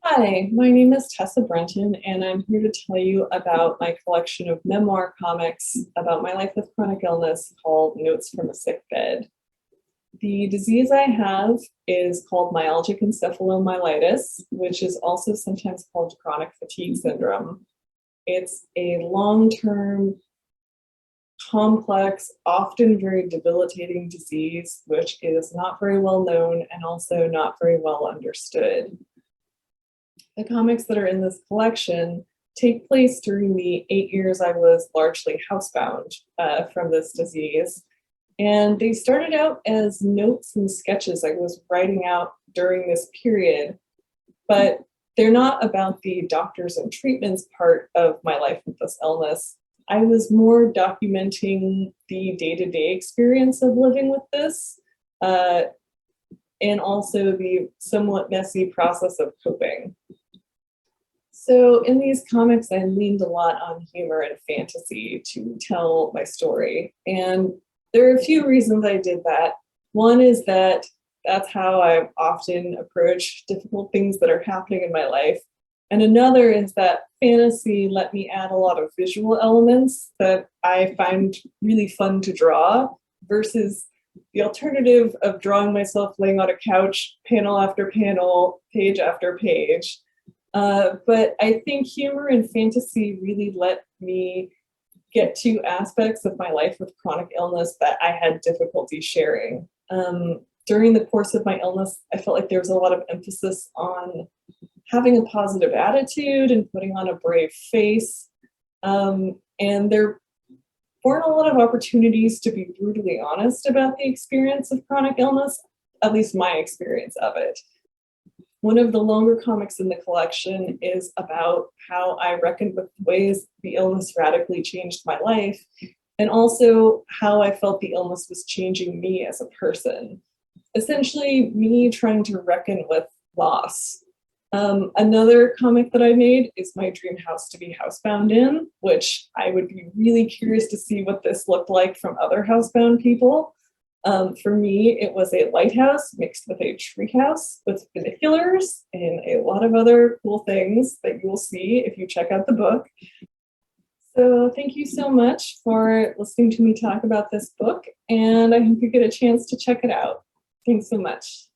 Hi, my name is Tessa Brunton, and I'm here to tell you about my collection of memoir comics about my life with chronic illness called Notes from a Sick Bed. The disease I have is called myalgic encephalomyelitis, which is also sometimes called chronic fatigue syndrome. It's a long-term, complex, often very debilitating disease, which is not very well known and also not very well understood. The comics that are in this collection take place during the 8 years I was largely housebound from this disease. And they started out as notes and sketches I was writing out during this period, but they're not about the doctors and treatments part of my life with this illness. I was more documenting the day-to-day experience of living with this, and also the somewhat messy process of coping. So in these comics, I leaned a lot on humor and fantasy to tell my story. And there are a few reasons I did that. One is that that's how I often approach difficult things that are happening in my life. And another is that fantasy let me add a lot of visual elements that I find really fun to draw versus the alternative of drawing myself laying on a couch, panel after panel, page after page. But I think humor and fantasy really let me get to aspects of my life with chronic illness that I had difficulty sharing. During the course of my illness, I felt like there was a lot of emphasis on having a positive attitude and putting on a brave face. And there weren't a lot of opportunities to be brutally honest about the experience of chronic illness, at least my experience of it. One of the longer comics in the collection is about how I reckoned with ways the illness radically changed my life, and also how I felt the illness was changing me as a person. Essentially, me trying to reckon with loss. Another comic that I made is my dream house to be housebound in, which I would be really curious to see what this looked like from other housebound people. For me, it was a lighthouse mixed with a treehouse with funiculars and a lot of other cool things that you will see if you check out the book. So thank you so much for listening to me talk about this book, and I hope you get a chance to check it out. Thanks so much.